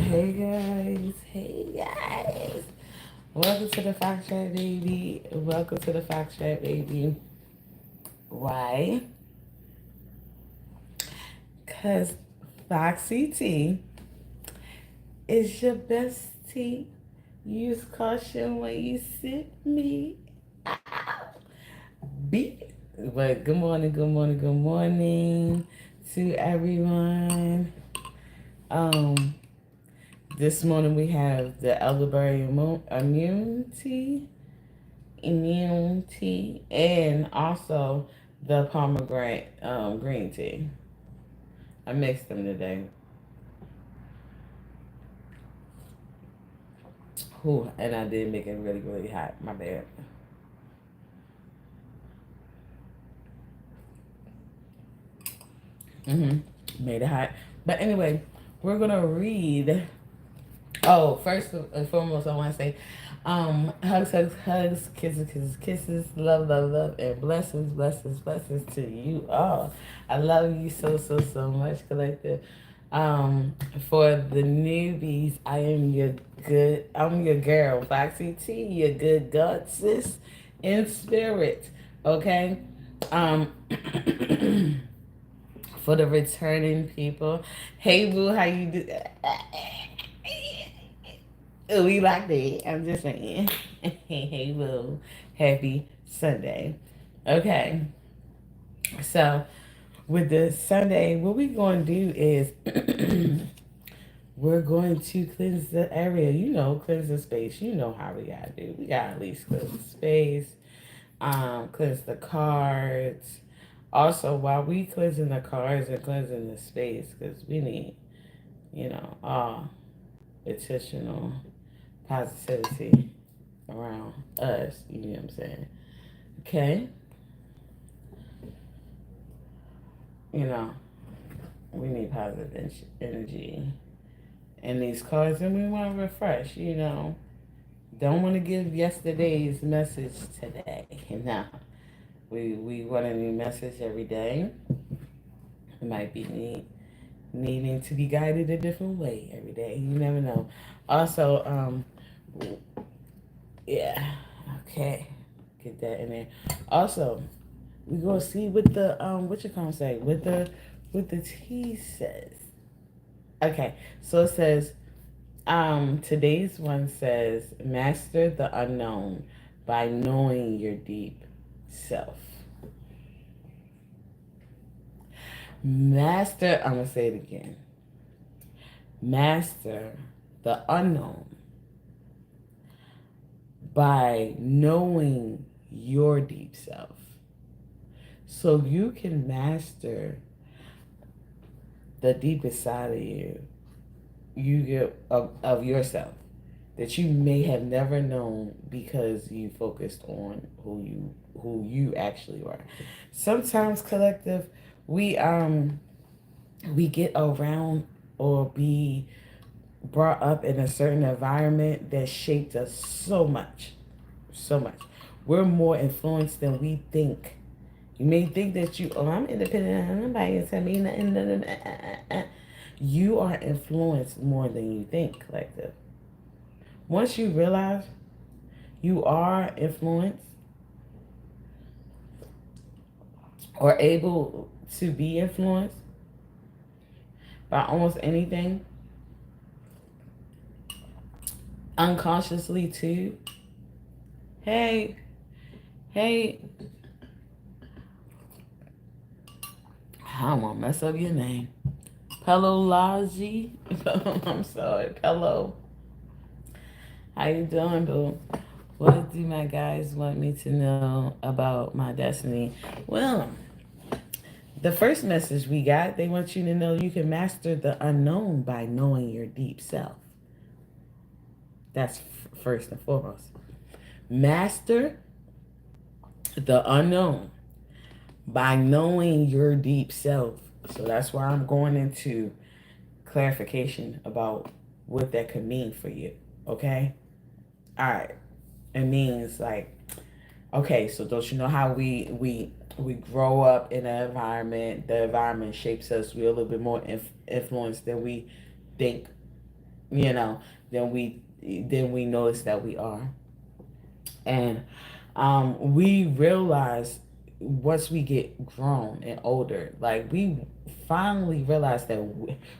Hey guys, welcome to the Fox Chat, baby. Welcome to the Fox Chat, baby. Why? Cause Foxy T is your best tea. Use caution when you sip me out. Be. But good morning to everyone. Um, this morning we have the elderberry immunity, and also the pomegranate green tea. I mixed them today. Ooh, and I did make it really, really hot. My bad. Made it hot. But anyway, we're gonna read. Oh, first and foremost, I want to say, hugs, kisses, love, and blessings to you all. I love you so much, collective. For the newbies, I'm your girl, Foxy T, your good God sis in spirit. Okay. Um, for the returning people, hey boo, how you do? We like that. I'm just saying. Hey boo, happy Sunday. Okay, so with the Sunday, what we're going to do is we're going to cleanse the area. Cleanse the space. You know how we gotta do. We gotta at least cleanse the space. Cleanse the cards. Also, while we cleansing the cards and cleansing the space, because we need, all additional positivity around us. You know what I'm saying? Okay. You know, we need positive energy in these cards, and we want to refresh. Don't want to give yesterday's message today. No, we want a new message every day. It might be needing to be guided a different way every day. You never know. Also, yeah, okay, get that in there. Also, we gonna see what the what you gonna say what the T says. Okay, so it says today's one says master the unknown by knowing your deep self. Master, I'm gonna say it again. Master the unknown by knowing your deep self. So you can master the deepest side of you get of yourself that you may have never known because you focused on who you actually are. Sometimes, collective, we get around or be brought up in a certain environment that shaped us so much. We're more influenced than we think. You may think that I'm independent, nobody can tell me nothing. You are influenced more than you think, collective. Once you realize you are influenced or able to be influenced by almost anything, unconsciously too. Hey, hey, I don't want to mess up your name. Pelolaji. I'm sorry, Pelo. How you doing, boo? What do my guys want me to know about my destiny? Well, the first message we got, they want you to know you can master the unknown by knowing your deep self. That's first and foremost. Master the unknown by knowing your deep self. So that's why I'm going into clarification about what that could mean for you. Okay? All right. It means like, okay, so don't you know how we grow up in an environment, the environment shapes us. We're a little bit more influenced than we think you know, than we notice that we are. And we realize once we get grown and older, like we finally realize that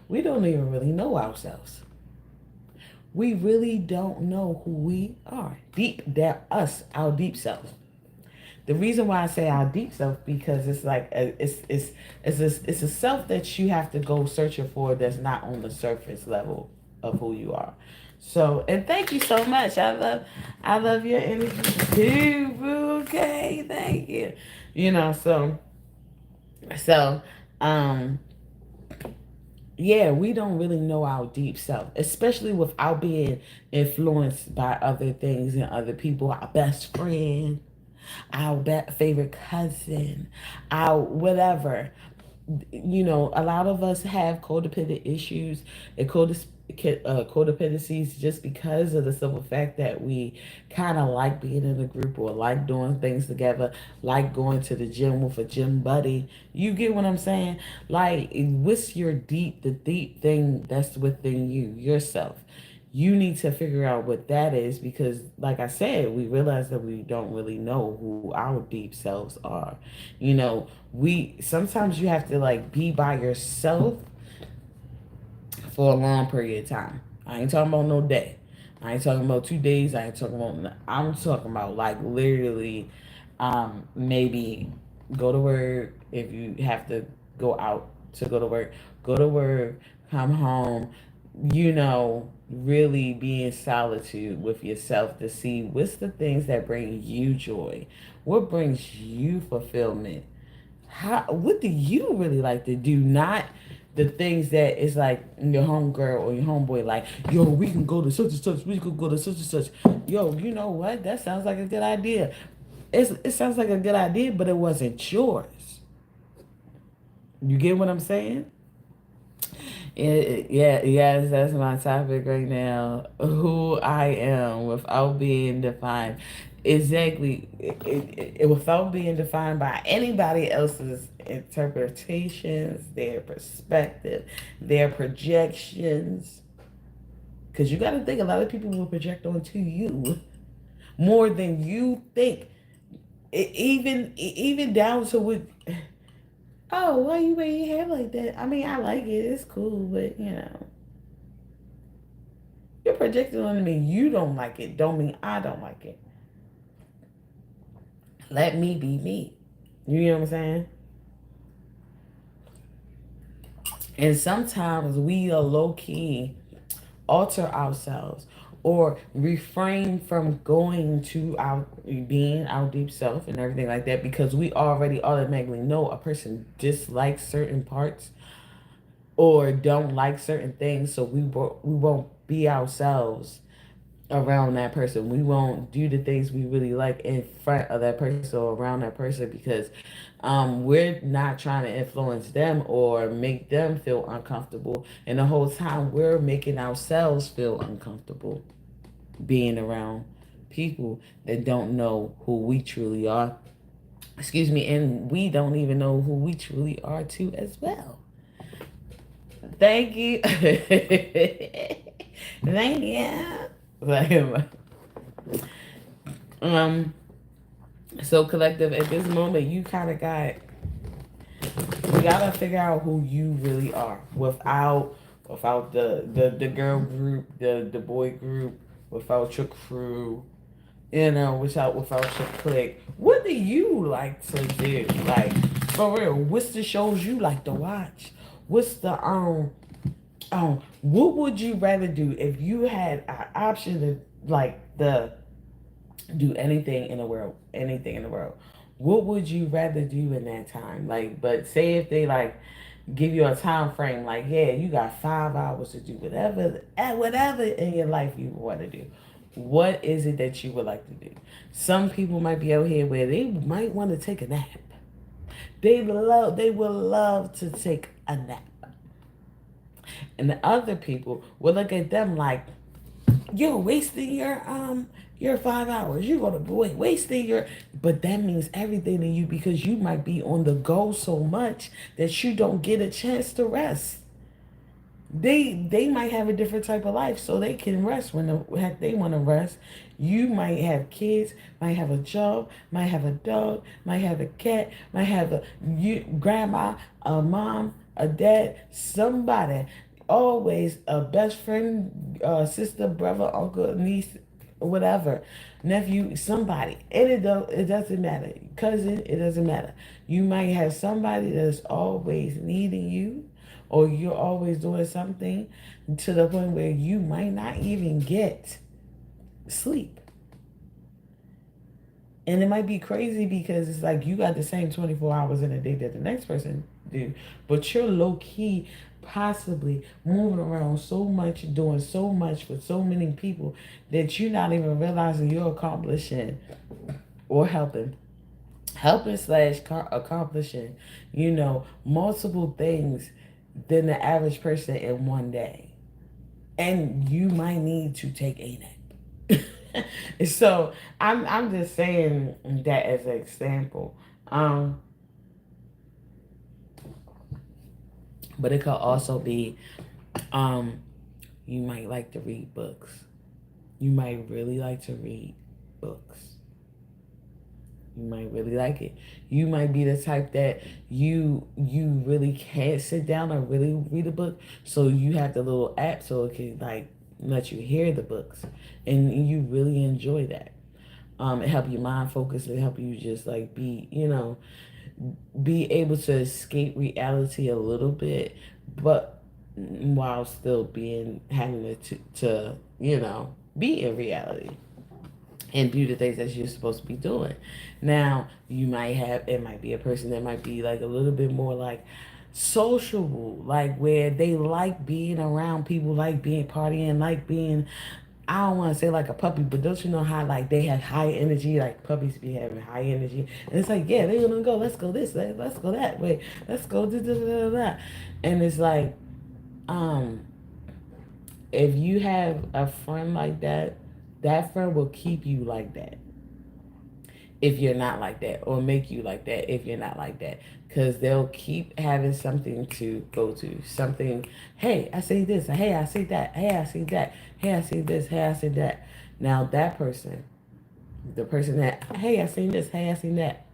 we don't even really know ourselves. We really don't know who we are. Deep, that us, our deep self. The reason why I say our deep self, because it's like it's a self that you have to go searching for, that's not on the surface level of who you are. So, and thank you so much. I love your energy too, boo. Okay, thank you. You know, so um yeah, we don't really know our deep self, especially without being influenced by other things and other people, our best friend, our favorite cousin, our whatever. You know, a lot of us have codependent issues and codependencies just because of the simple fact that we kind of like being in a group or like doing things together, like going to the gym with a gym buddy. You get what I'm saying? Like, what's the deep thing that's within you, yourself? You need to figure out what that is, because like I said, we realize that we don't really know who our deep selves are. You know, we sometimes you have to like be by yourself for a long period of time. I ain't talking about no day. I ain't talking about 2 days. I ain't talking about. I'm talking about like literally, maybe go to work if you have to go out to go to work. Go to work, come home. You know, really be in solitude with yourself to see what's the things that bring you joy, what brings you fulfillment, what do you really like to do, not the things that is like your homegirl or your homeboy like, yo, we can go to such and such, we could go to such and such. Yo, you know what, that sounds like a good idea. It sounds like a good idea, but it wasn't yours. You get what I'm saying? Yeah, yes, that's my topic right now. Who I am without being defined. Exactly. Without being defined by anybody else's interpretations, their perspective, their projections. Because you got to think, a lot of people will project onto you more than you think. Even down to what. Oh, why you wearing your hair like that? I mean, I like it. It's cool, but you're projecting on me. You don't like it. Don't mean I don't like it. Let me be me. You know what I'm saying? And sometimes we are low key alter ourselves or refrain from going to our being our deep self and everything like that, because we already automatically know a person dislikes certain parts or don't like certain things, so we won't be ourselves around that person. We won't do the things we really like in front of that person or around that person, because we're not trying to influence them or make them feel uncomfortable. And the whole time we're making ourselves feel uncomfortable being around people that don't know who we truly are. Excuse me, and we don't even know who we truly are too as well. Thank you. Thank you. um so collective, at this moment you kind of got, you gotta figure out who you really are without the girl group, the boy group, without your crew, without your clique. What do you like to do? Like, for real, what's the shows you like to watch? What's the what would you rather do if you had an option to, like, the do anything in the world? What would you rather do in that time? Like, but say if they like give you a time frame, like, yeah, you got 5 hours to do whatever in your life you want to do. What is it that you would like to do? Some people might be out here where they might want to take a nap. They will love to take a nap. And the other people will look at them like, you're wasting your 5 hours. You're gonna be wasting your, but that means everything to you, because you might be on the go so much that you don't get a chance to rest. They might have a different type of life, so they can rest when heck they want to rest. You might have kids, might have a job, might have a dog, might have a cat, might have a grandma, a mom, a dad, somebody, always a best friend, sister, brother, uncle, niece, whatever, nephew, somebody. And it doesn't matter. Cousin, it doesn't matter. You might have somebody that's always needing you, or you're always doing something to the point where you might not even get sleep. And it might be crazy because it's like you got the same 24 hours in a day that the next person do, but you're low key possibly moving around so much, doing so much for so many people that you're not even realizing you're accomplishing or helping slash accomplishing, multiple things than the average person in one day. And you might need to take a nap. So I'm just saying that as an example. But it could also be you might like to read books. You might really like to read books. You might really like it. You might be the type that you really can't sit down and really read a book, so you have the little app so it can like let you hear the books, and you really enjoy that. It help your mind focus. It help you just like be able to escape reality a little bit, but while still being having to be in reality and do the things that you're supposed to be doing. Now, it might be a person that might be like a little bit more like sociable, like where they like being around people, like being partying, like being, I don't want to say like a puppy, but don't you know how like they have high energy, like puppies be having high energy, and it's like, yeah, they're gonna go, let's go this, let's go that way, let's go da. And it's like, um, if you have a friend like that, that friend will keep you like that if you're not like that, or make you like that if you're not like that, because they'll keep having something to go to, something. Hey, I see this. Hey, I see that. Hey, I see that. Hey, I see this. Hey, I see that. Now that person, the person that, hey, I seen this. Hey, I seen that.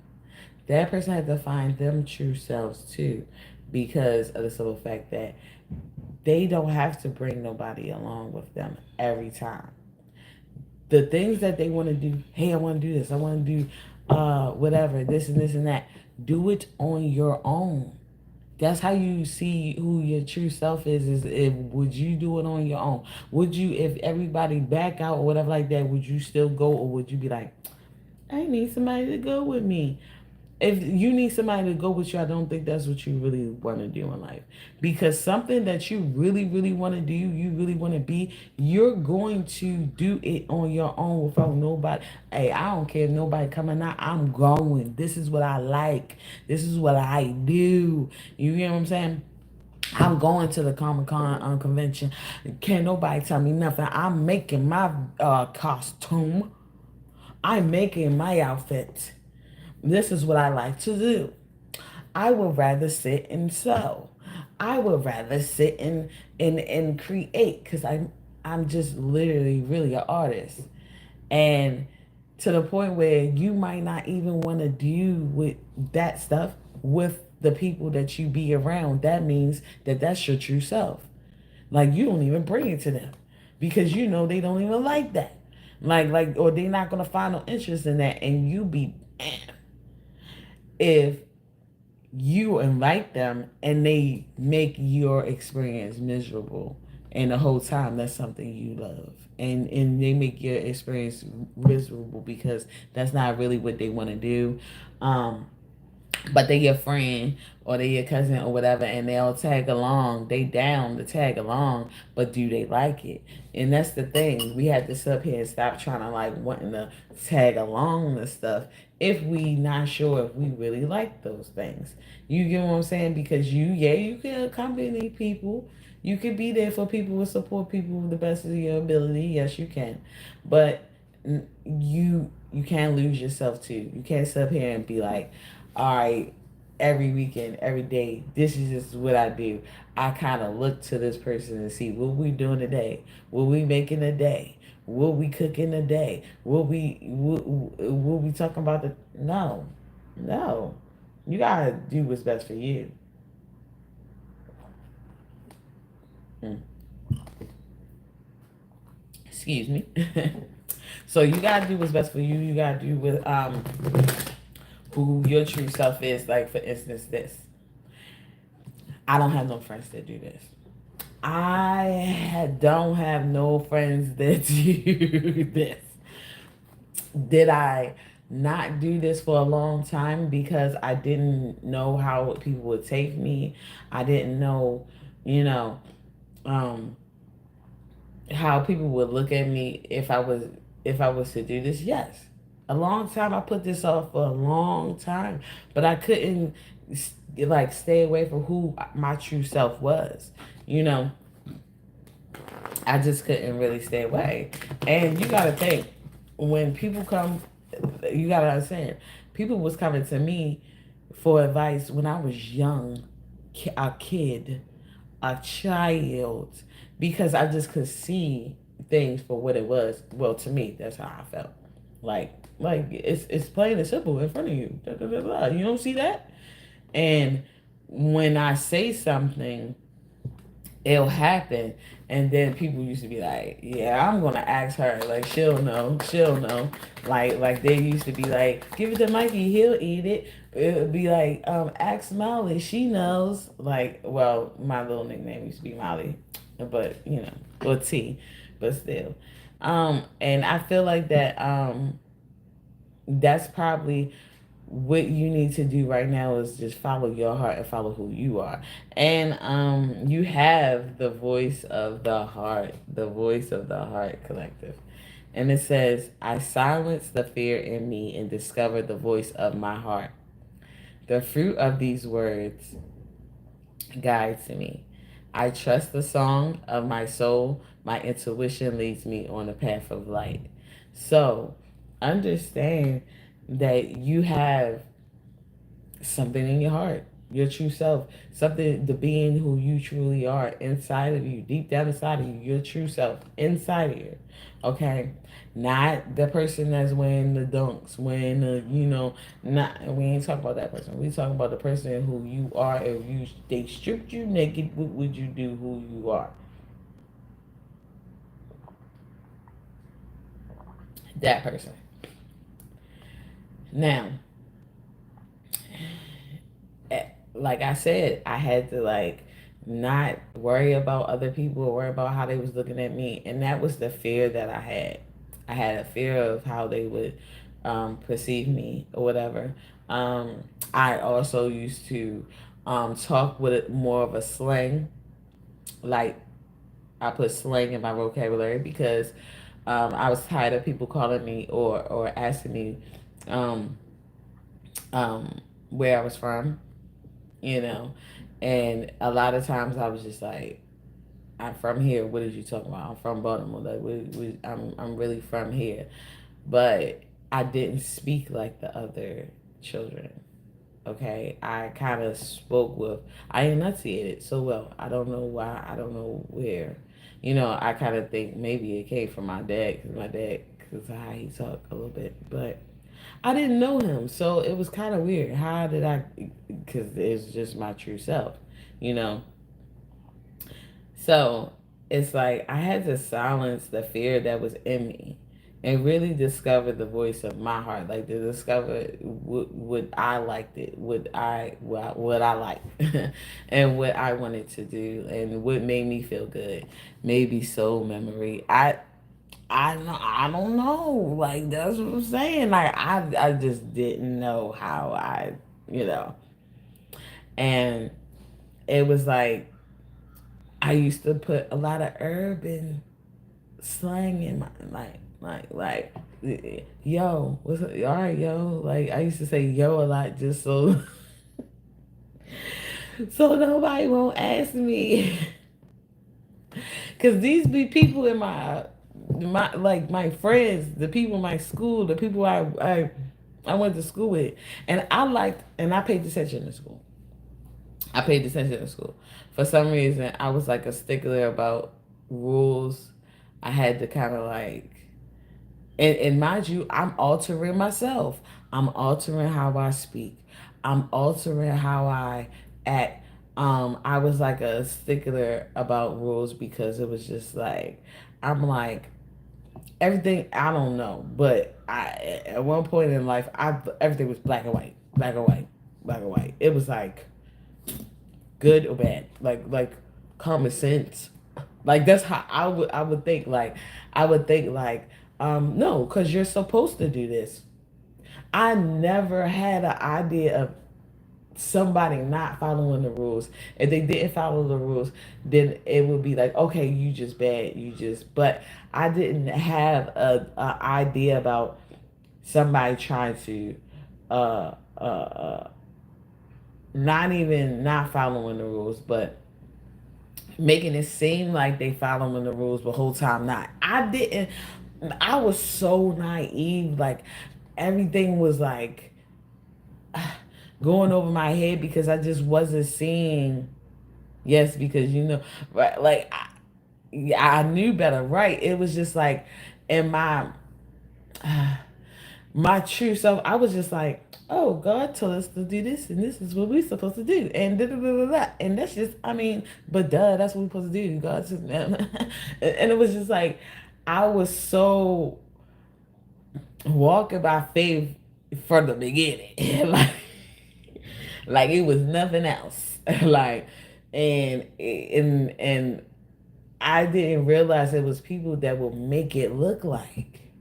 That person has to find them true selves too, because of the simple fact that they don't have to bring nobody along with them every time. The things that they want to do, hey, I want to do this, I want to do whatever, this and this and that. Do it on your own. That's how you see who your true self is if would you do it on your own? Would you, if everybody back out or whatever like that, would you still go, or would you be like, I need somebody to go with me? If you need somebody to go with you, I don't think that's what you really want to do in life. Because something that you really, really want to do, you really want to be, you're going to do it on your own without nobody. Hey, I don't care if nobody coming out. I'm going. This is what I like. This is what I do. You get what I'm saying? I'm going to the Comic Con convention. Can't nobody tell me nothing. I'm making my costume. I'm making my outfit. This is what I like to do. I would rather sit and sew. I would rather sit and create, because I'm just literally really an artist. And to the point where you might not even want to do with that stuff with the people that you be around. That means that that's your true self. Like you don't even bring it to them because you know they don't even like that. Or they're not gonna find no interest in that, and you be if you invite them and they make your experience miserable, and the whole time that's something you love, and they make your experience miserable because that's not really what they want to do. But they your friend or they your cousin or whatever, and they'll tag along. They down to tag along, but do they like it? And that's the thing. We have to sit up here and stop trying to like wanting to tag along and stuff if we not sure if we really like those things. You get what I'm saying? Because you can accompany people. You can be there for people and support people to the best of your ability. Yes, you can, but you can't lose yourself too. You can't sit up here and be like, all right, every weekend, every day. This is just what I do. I kind of look to this person and see what we doing today, what we making today, what we cooking today, what we talking about the no, no. You gotta do what's best for you. Mm. Excuse me. So you gotta do what's best for you. You gotta do with who your true self is. Like for instance, this. I don't have no friends that do this. I don't have no friends that do this. Did I not do this for a long time because I didn't know how people would take me? I didn't know, you know, um, how people would look at me if I was to do this. Yes, a long time. I put this off for a long time, but I couldn't like stay away from who my true self was. You know, I just couldn't really stay away. And you gotta think, when people come, you gotta understand, people was coming to me for advice when I was young, a kid, a child, because I just could see things for what it was. Well, to me, that's how I felt. Like it's plain and simple in front of you. Da, da, da, da. You don't see that? And when I say something, it'll happen. And then people used to be like, yeah, I'm gonna ask her. Like she'll know. Like they used to be like, give it to Mikey, he'll eat it. It would be like, ask Molly, she knows. Like, well, my little nickname used to be Molly, but you know, or T, but still. And I feel like that that's probably what you need to do right now is just follow your heart and follow who you are. And you have the voice of the voice of the heart collective. And it says, I silence the fear in me and discover the voice of my heart. The fruit of these words guides me. I trust the song of my soul. My intuition leads me on a path of light. So understand that you have something in your heart, your true self, something, the being who you truly are inside of you, deep down inside of you, your true self inside of you. Okay, not the person that's wearing the dunks, wearing the, you know, not. We ain't talking about that person. We talking about the person who you are. If you they stripped you naked, what would you do? Who you are? That person. Now, like I said, I had to like not worry about other people or worry about how they was looking at me, and that was the fear that I had. I had a fear of how they would perceive me or whatever. I also used to talk with more of a slang, like I put slang in my vocabulary because I was tired of people calling me or asking me um, where I was from, you know. And a lot of times I was just like, I'm from here. What did you talking about? I'm from Baltimore. Like, I'm really from here. But I didn't speak like the other children. Okay, I kind of spoke with, I enunciated so well. I don't know why. I don't know where. You know, I kind of think maybe it came from my dad, because my dad, because how he talked a little bit. But I didn't know him, so it was kind of weird. How did I? Because it's just my true self, you know. So it's like I had to silence the fear that was in me and really discover the voice of my heart, like to discover what I liked it, what I liked, and what I wanted to do, and what made me feel good. Maybe soul memory. I don't know. Like that's what I'm saying. Like I just didn't know how you know. And it was like I used to put a lot of urban slang in my like yo, what's up? All right, yo. Like I used to say yo a lot just so so nobody won't ask me. Cause these be people in my like my friends, the people in my school, the people I I went to school with it. And I paid attention to school. I paid attention to school. For some reason, I was like a stickler about rules. I had to kind of like, and mind you, I'm altering myself. I'm altering how I speak. I'm altering how I act. I was like a stickler about rules because it was just like, I'm like, everything, I don't know, but at one point in life, everything was black and white, black and white, black and white. It was like good or bad, like common sense. Like that's how I would think. Like I would think like no, because you're supposed to do this. I never had an idea of somebody not following the rules. If they didn't follow the rules, then it would be like, okay, you just bad, you just. But I didn't have a idea about somebody trying to, uh, uh, uh, not even not following the rules, but making it seem like they following the rules, but whole time not. I didn't. I was so naive. Like everything was like going over my head because I just wasn't seeing. Yes, because right? Like I knew better, right? It was just like in my true self. I was just like, oh, God told us to do this, and this is what we're supposed to do, and da da da da da. And that's just, I mean, but duh, that's what we're supposed to do. God said, and it was just like I was so walking by faith from the beginning, like it was nothing else, like, and I didn't realize it was people that will make it look like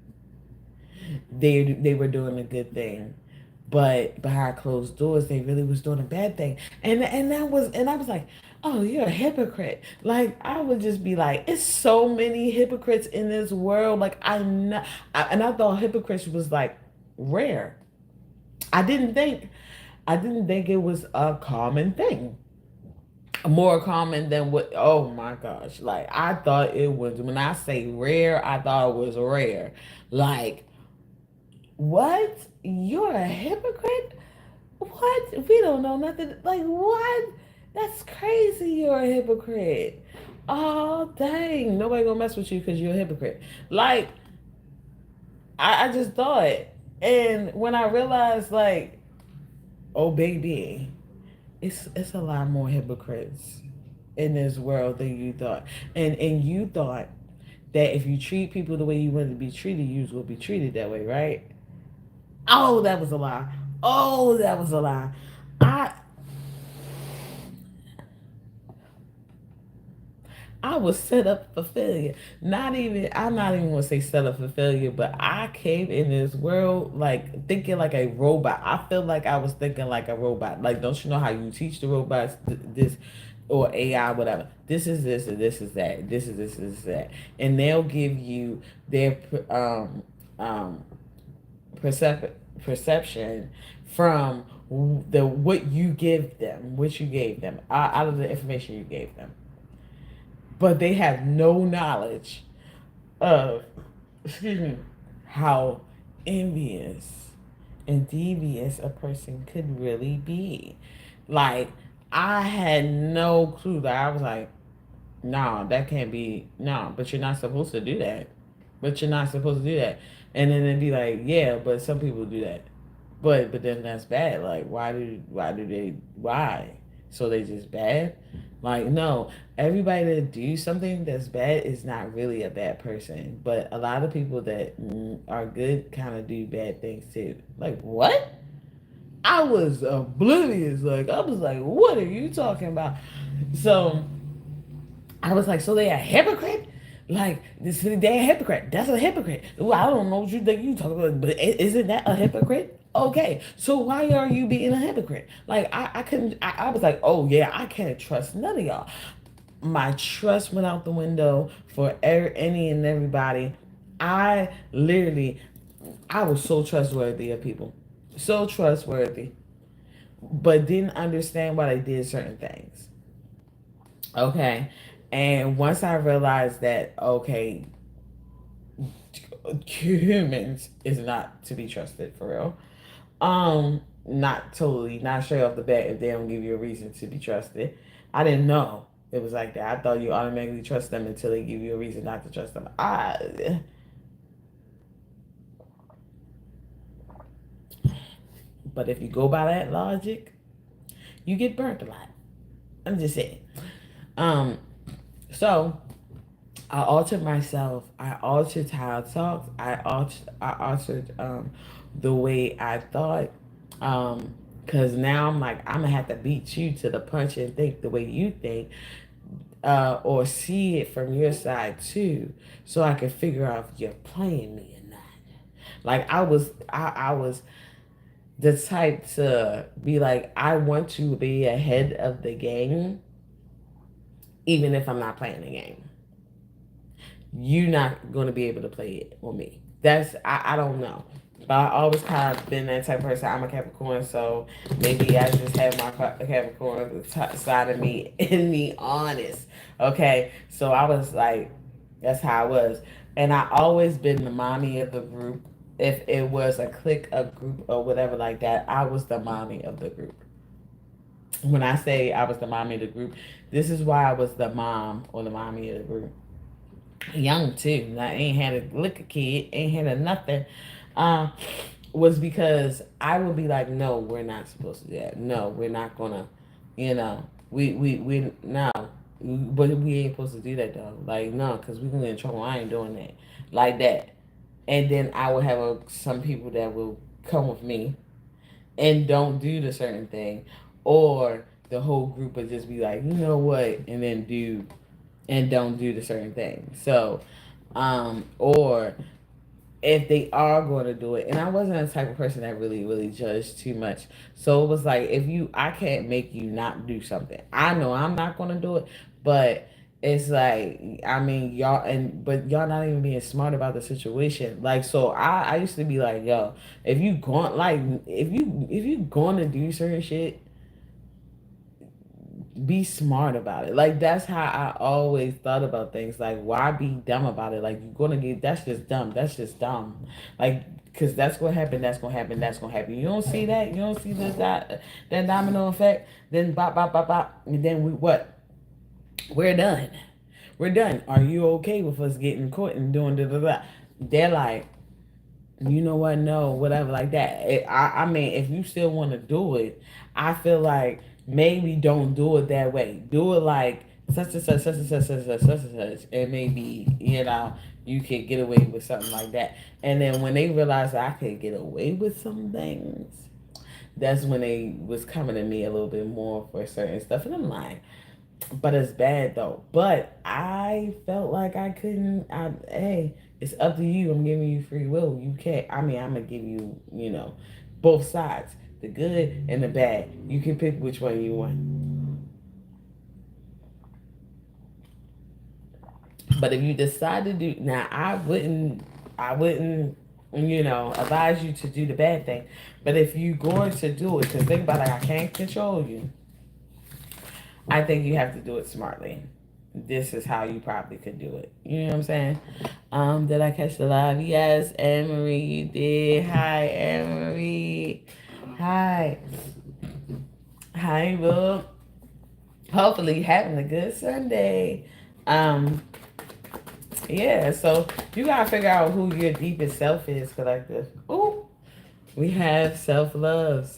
they were doing a good thing, but behind closed doors they really was doing a bad thing. And I was like, oh, you're a hypocrite. Like I would just be like, it's so many hypocrites in this world. Like and I thought hypocrites was like rare. I didn't think it was a common thing, more common than what. Oh my gosh, like I thought it was. When I say rare, I thought it was rare. Like, what? You're a hypocrite? What? We don't know nothing. Like, what? That's crazy. You're a hypocrite. Oh, dang. Nobody gonna mess with you because you're a hypocrite. Like, I just thought. And when I realized, like, oh, baby, it's a lot more hypocrites in this world than you thought. And you thought that if you treat people the way you want to be treated, you will be treated that way, right? Oh, that was a lie. Oh, that was a lie. I I was set up for failure. I'm not even gonna say set up for failure, but I came in this world like thinking like a robot. I feel like I was thinking like a robot. Like, don't you know how you teach the robots this or AI, whatever? This is this and this is that. This is this is that. And they'll give you their um perception from the what you give them, what you gave them, out of the information you gave them, but they have no knowledge of, excuse me, how envious and devious a person could really be. Like, I had no clue. That I was like, no, that can't be, no, but you're not supposed to do that. But you're not supposed to do that. And then they'd be like, yeah, but some people do that. But then that's bad. Like, why? So they just bad? Like, no, everybody that do something that's bad is not really a bad person. But a lot of people that are good kind of do bad things too. Like, what? I was oblivious. Like, I was like, what are you talking about? So I was like, so they a hypocrite? Like, this they a hypocrite. That's a hypocrite. Well, I don't know what you think you talking about, but isn't that a hypocrite? Okay, so why are you being a hypocrite? Like, I couldn't, I was like, oh yeah, I can't trust none of y'all. My trust went out the window for any and everybody. I literally, I was so trustworthy of people. So trustworthy. But didn't understand why they did certain things. Okay. And once I realized that, okay, humans is not to be trusted for real. Not totally, not straight off the bat if they don't give you a reason to be trusted. I didn't know it was like that. I thought you automatically trust them until they give you a reason not to trust them. But if you go by that logic, you get burnt a lot. I'm just saying. Um, so I altered myself. I altered how I talked. I altered the way I thought. Cause now I'm like I'm gonna have to beat you to the punch and think the way you think, or see it from your side too, so I can figure out if you're playing me or not. Like I was the type to be like I want to be ahead of the game, even if I'm not playing the game. You're not going to be able to play it on me. I don't know. But I always kind of been that type of person. I'm a Capricorn, so maybe I just have my Capricorn side of me in me honest. Okay, so I was like, that's how I was, and I always been the mommy of the group. If it was a clique, a group, or whatever like that, I was the mommy of the group. When I say I was the mommy of the group, this is why I was the mom or the mommy of the group. Young too. I ain't had a liquor kid, ain't had a nothing. Uh, was because I would be like, no, we're not supposed to do that. No, we're not gonna, we no, but we ain't supposed to do that though. Like no, because we can get in trouble. I ain't doing that like that. And then I would have some people that will come with me and don't do the certain thing, or the whole group would just be like, you know what, and then do and don't do the certain thing. So, or if they are going to do it, and I wasn't the type of person that really judged too much. So it was like, I can't make you not do something. I know I'm not going to do it, but it's like, I mean, but y'all not even being smart about the situation. Like, so I used to be like, yo, if you going to do certain shit, be smart about it. Like that's how I always thought about things. Like why be dumb about it? Like you're gonna get that's just dumb. That's just dumb. Like because that's gonna happen. That's gonna happen. That's gonna happen. You don't see that. You don't see that domino effect. Then bop bop bop bop. And then we what? We're done. We're done. Are you okay with us getting caught and doing da da da? They're like, you know what? No, whatever, like that. I mean, if you still want to do it, I feel like maybe don't do it that way. Do it like such and such, such and such, such and such, such and such, and maybe you could get away with something like that. And then when they realized I could get away with some things, that's when they was coming to me a little bit more for certain stuff. And I'm like, but it's bad though. But I felt like I couldn't. Hey, it's up to you. I'm giving you free will. You can't. I mean, I'm gonna give you, both sides, the good and the bad. You can pick which one you want. But if you decide to do now, I wouldn't, advise you to do the bad thing. But if you're going to do it, because think about it, I can't control you. I think you have to do it smartly. This is how you probably could do it. You know what I'm saying? Did I catch the live? Yes, Anne Marie, you did. Hi, Anne Marie. Hi. Hi, Book. Hopefully having a good Sunday. Um, yeah, so you gotta figure out who your deepest self is, collective. Ooh. We have self love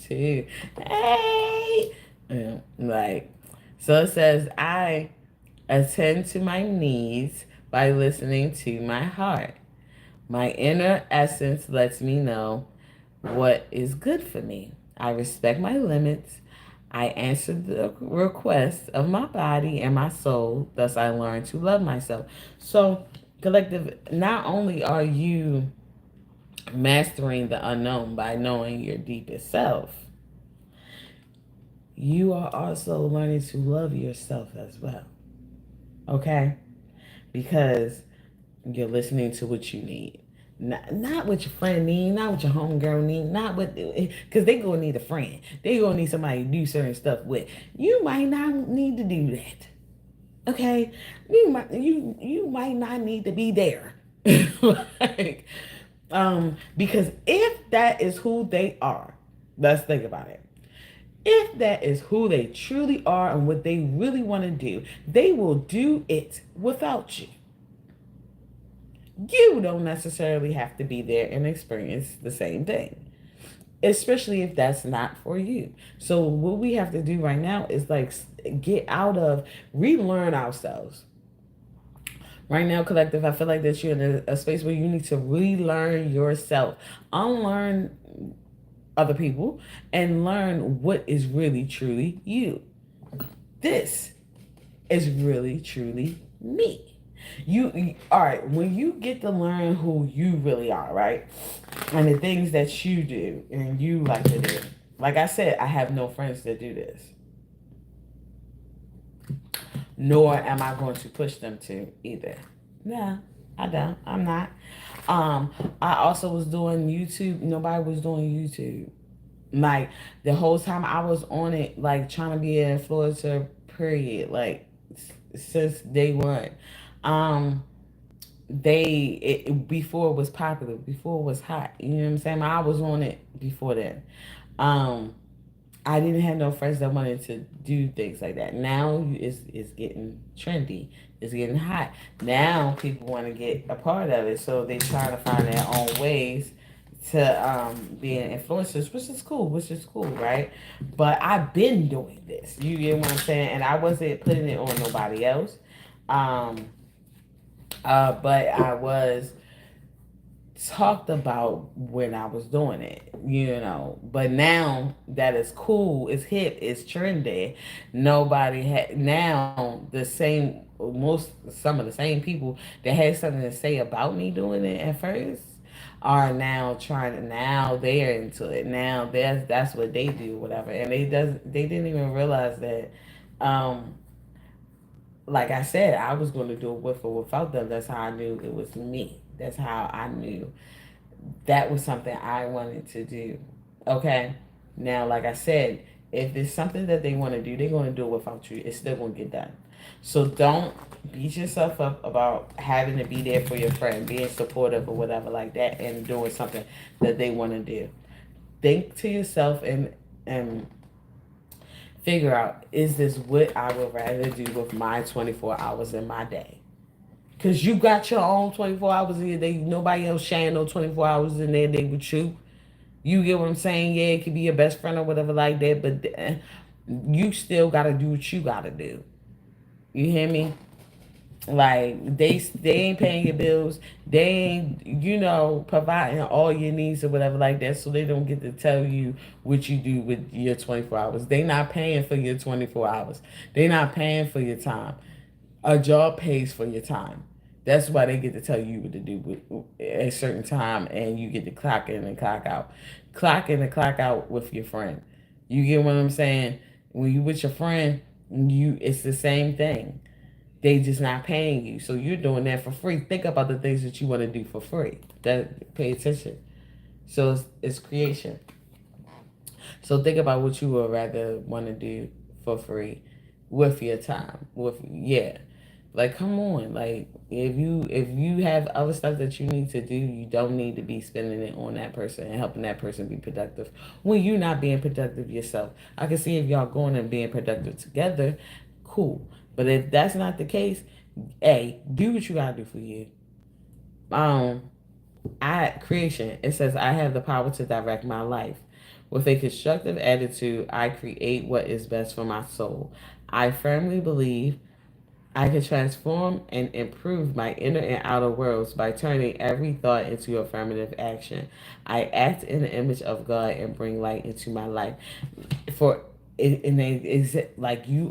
too. Hey, like so it says I attend to my needs by listening to my heart. My inner essence lets me know what is good for me. I respect my limits. I answer the requests of my body and my soul. Thus, I learn to love myself. So, collective, not only are you mastering the unknown by knowing your deepest self, you are also learning to love yourself as well. Okay? Because you're listening to what you need. Not what your friend need, not what your homegirl need, not what, because they gonna need a friend. They gonna need somebody to do certain stuff with. You might not need to do that. Okay? You might not need to be there. Like, Because if that is who they are, let's think about it. If that is who they truly are and what they really want to do, they will do it without you. You don't necessarily have to be there and experience the same thing, especially if that's not for you. So, what we have to do right now is like get out of, relearn ourselves. Right now, collective, I feel like that you're in a space where you need to relearn yourself, unlearn other people, and learn what is really truly you. This is really truly me. You all right, when you get to learn who you really are, right? And the things that you do and you like to do. Like I said, I have no friends that do this. Nor am I going to push them to either. No, I don't. I'm not. Um, I also was doing YouTube. Nobody was doing YouTube. Like the whole time I was on it, like trying to be an influencer, period. Like since day one. Um, before it was popular, before it was hot. You know what I'm saying? I was on it before then. Um, I didn't have no friends that wanted to do things like that. Now it's getting trendy. It's getting hot. Now people want to get a part of it, so they try to find their own ways to being influencers, which is cool, right? But I've been doing this. You get what I'm saying? And I wasn't putting it on nobody else. Um, but I was talked about when I was doing it, you know. But now that it's cool, it's hip, it's trendy. Nobody had now the same most some of the same people that had something to say about me doing it at first are now trying to now they're into it. Now that's what they do, whatever. And they didn't even realize that um like I said, I was going to do it with or without them. That's how I knew it was me. That's how I knew that was something I wanted to do. Okay. Now, like I said, if it's something that they want to do, they're going to do it without you. It's still going to get done. So don't beat yourself up about having to be there for your friend, being supportive or whatever like that, and doing something that they want to do. Think to yourself and figure out, is this what I would rather do with my 24 hours in my day? Because you got your own 24 hours in your day. Nobody else sharing no 24 hours in their day with you. You get what I'm saying? Yeah, it could be your best friend or whatever like that, but you still got to do what you got to do. You hear me? Like they ain't paying your bills. They ain't providing all your needs or whatever like that. So they don't get to tell you what you do with your 24 hours. They not paying for your 24 hours. They not paying for your time. A job pays for your time. That's why they get to tell you what to do with at a certain time, and you get to clock in and clock out. Clock in and clock out with your friend. You get what I'm saying? When you with your friend, it's the same thing. They just not paying you, so you're doing that for free. Think about the things that you want to do for free. That pay attention. So it's creation. So think about what you would rather want to do for free with your time. With yeah. Like come on. Like if you have other stuff that you need to do, you don't need to be spending it on that person and helping that person be productive when you're not being productive yourself. I can see if y'all going and being productive together, cool. But if that's not the case, hey, do what you gotta do for you. Um I creation. It says I have the power to direct my life. With a constructive attitude, I create what is best for my soul. I firmly believe I can transform and improve my inner and outer worlds by turning every thought into affirmative action. I act in the image of God and bring light into my life. For and is like you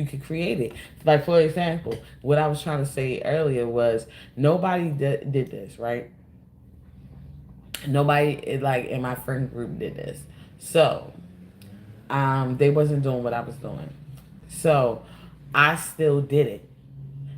can create it. Like for example, what I was trying to say earlier was nobody did this, right? Nobody like in my friend group did this. So they wasn't doing what I was doing. So I still did it.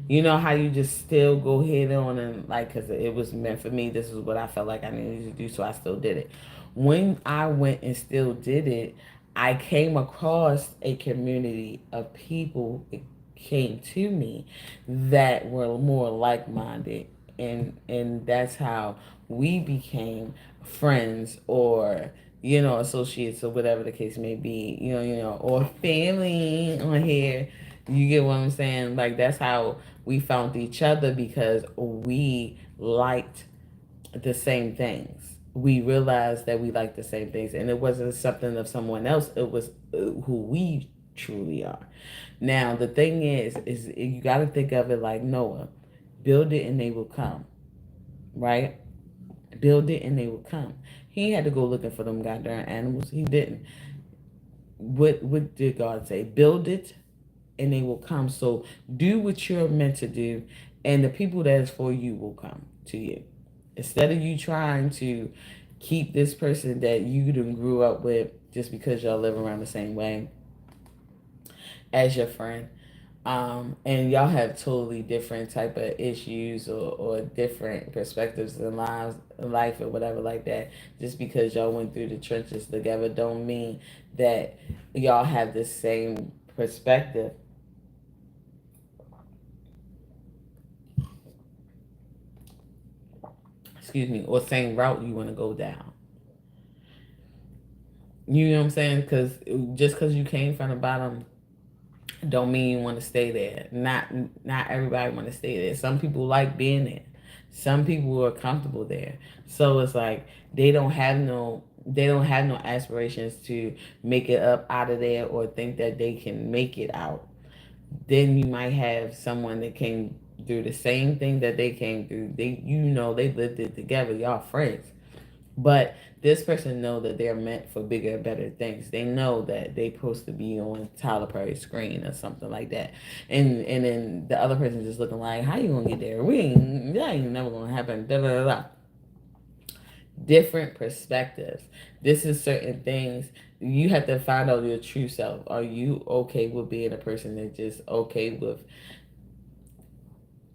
You know how you just still go head on and like, because it was meant for me. This is what I felt like I needed to do, so I still did it. When I went and still did it, I came across a community of people that came to me that were more like minded. and that's how we became friends, or associates, or whatever the case may be, or family on here. You get what I'm saying? Like, that's how we found each other, because we liked the same things. We realized that we liked the same things, and it wasn't something of someone else. It was who we truly are. Now, the thing is you got to think of it like Noah: build it and they will come, right? Build it and they will come. He had to go looking for them goddamn animals. He didn't. What did God say? Build it and they will come. So do what you're meant to do, and the people that is for you will come to you. Instead of you trying to keep this person that you done grew up with just because y'all live around the same way as your friend, and y'all have totally different type of issues, or different perspectives in life or whatever like that. Just because y'all went through the trenches together don't mean that y'all have the same perspective. Excuse me, or same route you want to go down. You know what I'm saying? Because just because you came from the bottom don't mean you want to stay there. Not everybody want to stay there. Some people like being there. Some people are comfortable there. So it's like they don't have no aspirations to make it up out of there, or think that they can make it out. Then you might have someone that came through the same thing that they came through. They lived it together. Y'all friends. But this person know that they're meant for bigger and better things. They know that they supposed to be on Tyler Perry's screen or something like that. And then the other person just looking like, how you gonna get there? That ain't never gonna happen. Da da da da. Different perspectives. This is certain things. You have to find out your true self. Are you okay with being a person that just okay with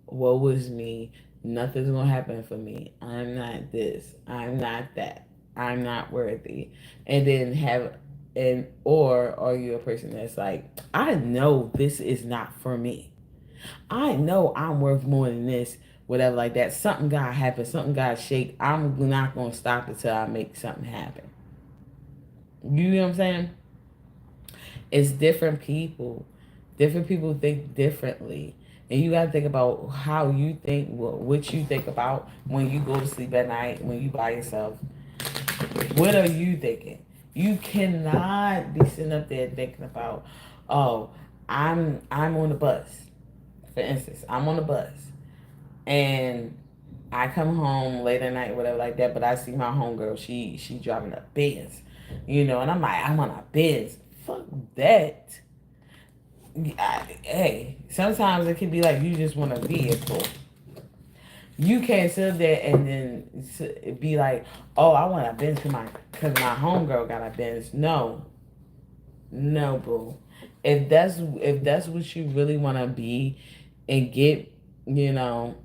what was me? Nothing's gonna happen for me. I'm not this. I'm not that. I'm not worthy. And then or are you a person that's like, I know this is not for me. I know I'm worth more than this, whatever like that. Something gotta happen, something gotta shake. I'm not gonna stop until I make something happen. You know what I'm saying? It's different people. Different people think differently. And you got to think about how you think, what you think about when you go to sleep at night, when you by yourself. What are you thinking? You cannot be sitting up there thinking about, oh, I'm on the bus. For instance, I'm on the bus and I come home late at night, whatever like that, but I see my homegirl, she driving a Benz, and I'm like, I'm on a Benz. Fuck that. Hey, sometimes it can be like you just want a vehicle. You can't sit there and then be like, oh, I want a Benz because my homegirl got a Benz. No, no, boo. If that's what you really want to be, and get, you know,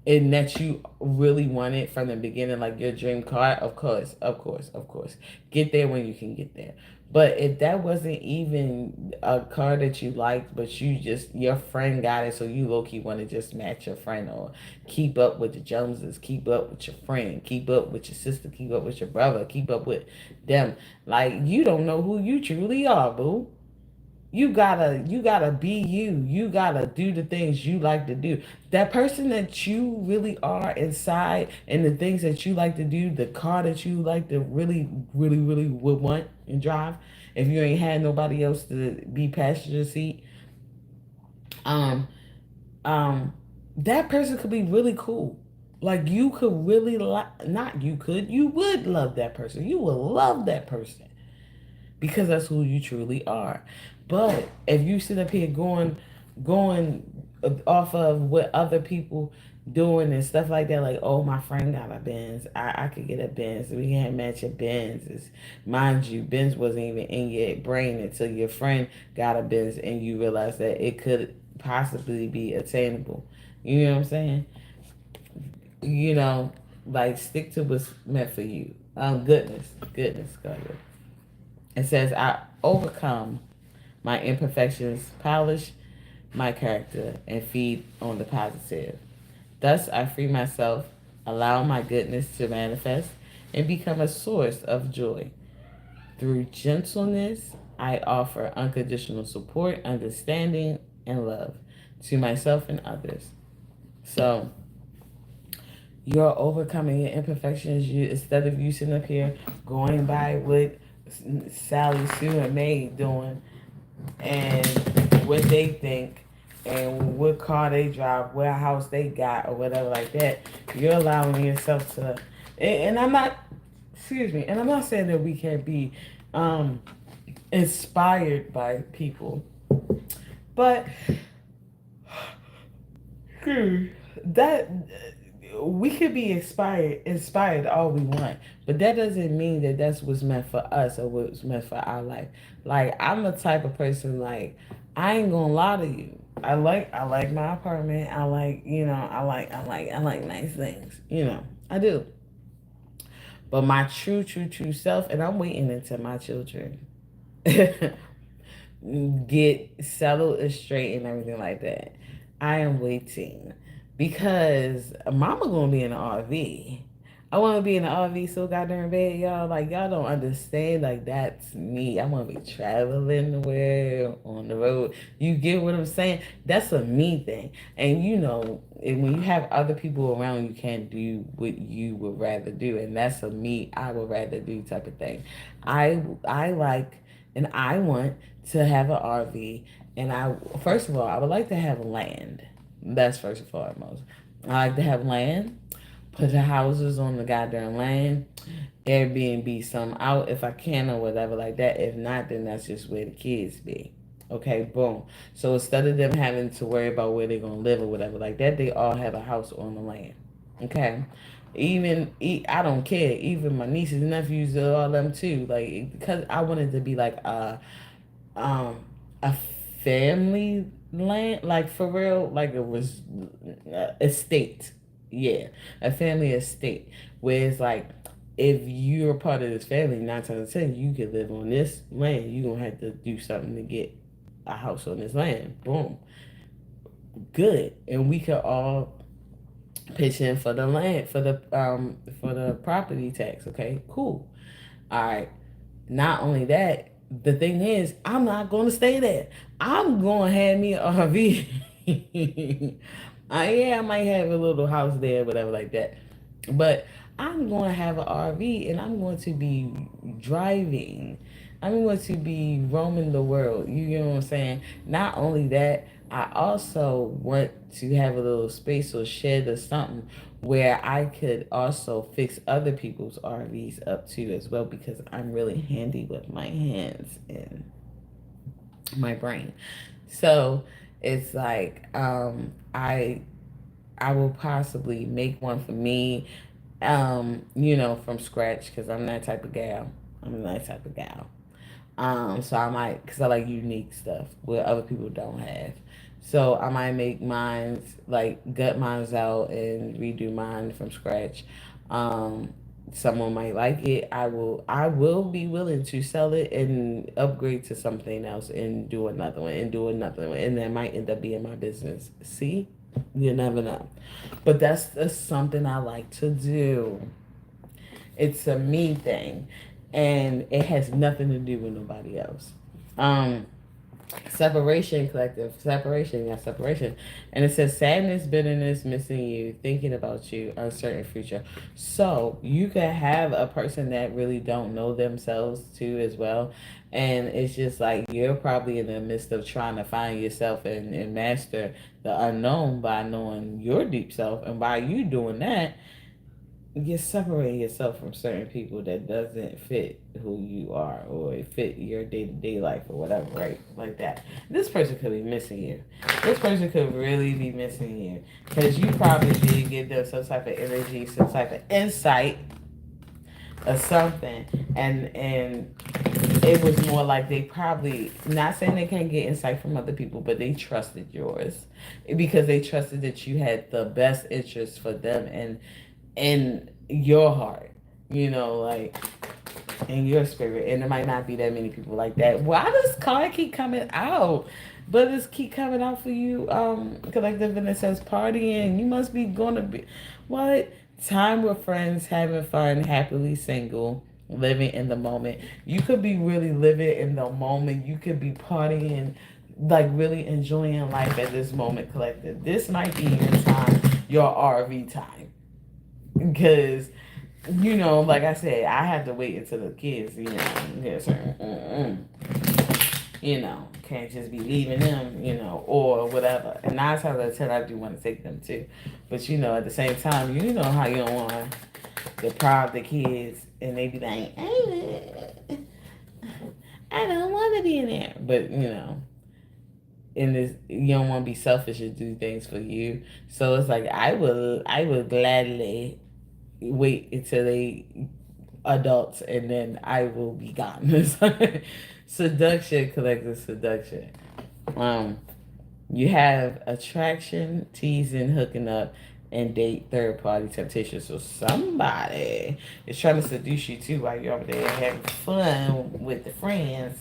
and that you really want it from the beginning, like your dream car, of course, of course, of course. Get there when you can get there. But if that wasn't even a car that you liked, but your friend got it, so you low key want to just match your friend, or keep up with the Joneses, keep up with your friend, keep up with your sister, keep up with your brother, keep up with them. Like, you don't know who you truly are, boo. You gotta be you. You gotta do the things you like to do. That person that you really are inside, and the things that you like to do, the car that you like to really, really, really would want and drive, if you ain't had nobody else to be passenger seat, um, um, that person could be really cool. Like, you could really like, not you could, you would love that person. You would love that person, because that's who you truly are. But if you sit up here going off of what other people doing and stuff like that, like, oh, my friend got a Benz, I could get a Benz, we can't match a Benz. Mind you, Benz wasn't even in your brain until your friend got a Benz and you realized that it could possibly be attainable. You know what I'm saying? You know, like, stick to what's meant for you. Goodness, God. It says, I overcome my imperfections, polish my character, and feed on the positive. Thus, I free myself, allow my goodness to manifest, and become a source of joy. Through gentleness, I offer unconditional support, understanding, and love to myself and others. So, you're overcoming your imperfections. You, instead of you sitting up here going by what Sally, Sue, and May doing, and what they think, and what car they drive, what house they got, or whatever like that, you're allowing yourself to. And I'm not, excuse me, and I'm not saying that we can't be inspired by people, but that we could be inspired all we want, but that doesn't mean that that's what's meant for us or what's meant for our life. Like, I'm the type of person, like, I ain't gonna lie to you. I like my apartment. I like, I like nice things. I do. But my true self, and I'm waiting until my children get settled and straight and everything like that. I am waiting because mama gonna be in the RV. I want to be in the RV so goddamn bad, y'all. Like, y'all don't understand. Like, that's me. I want to be traveling the world on the road. You get what I'm saying? That's a me thing. And and when you have other people around, you can't do what you would rather do, and that's a me. I would rather do type of thing. I like and I want to have an RV, and I first of all I would like to have land. That's first and foremost. I like to have land, put the houses on the goddamn land, Airbnb some out if I can or whatever like that. If not, then that's just where the kids be. Okay, boom. So instead of them having to worry about where they're gonna live or whatever like that, they all have a house on the land. Okay. I don't care. Even my nieces and nephews, all them too. Like, because I wanted to be like um a family land, like for real, like it was estate. Yeah, a family estate where it's like, if you're part of this family, 9 times out of 10 you can live on this land. You're gonna have to do something to get a house on this land. Boom, good. And we could all pitch in for the land, for the property tax. Okay, cool. All right. Not only that, the thing is, I'm not going to stay there. I'm going to have me an RV. Yeah, I might have a little house there, whatever like that. But I'm going to have an RV, and I'm going to be driving. I'm going to be roaming the world. You get what I'm saying? Not only that, I also want to have a little space or shed or something where I could also fix other people's RVs up too as well, because I'm really handy with my hands and my brain. So it's like, I will possibly make one for me, from scratch, because I'm that type of gal. I'm that type of gal. So I might, because I like unique stuff where other people don't have. So I might make mine, like gut mines out and redo mine from scratch. Um, Someone might like it. I will be willing to sell it and upgrade to something else and do another one and do another one. And that might end up being my business. See? You never know. But that's something I like to do. It's a me thing, and it has nothing to do with nobody else. Um, Separation collective, separation, yeah, separation. And it says sadness, bitterness, missing you, thinking about you, uncertain future. So you could have a person that really don't know themselves too as well. And it's just like you're probably in the midst of trying to find yourself and master the unknown by knowing your deep self. And by you doing that, you separate yourself from certain people that doesn't fit who you are or fit your day-to-day life or whatever, right? Like that. This person could be missing you. This person could really be missing you, because you probably did give them some type of energy, some type of insight or something, and it was more like they probably, not saying they can't get insight from other people, but they trusted yours because they trusted that you had the best interest for them and in your heart, like in your spirit. And there might not be that many people like that. Why does car keep coming out? But it's keep coming out for you, collective, and it says partying. You must be gonna be what? Time with friends, having fun, happily single, living in the moment. You could be really living in the moment. You could be partying, like really enjoying life at this moment, collective. This might be your time, your RV time. Because like I said, I have to wait until the kids, get certain, can't just be leaving them, or whatever. And 9 times out of 10, I do want to take them too. But at the same time, you know how you don't want to deprive the kids, and they be like, I don't want to be in there. But in this, you don't want to be selfish and do things for you. So it's like I will gladly wait until they adults, and then I will be gone. Seduction, collective seduction. Um, you have attraction, teasing, hooking up, and date third party temptation. So somebody is trying to seduce you too while you're over there having fun with the friends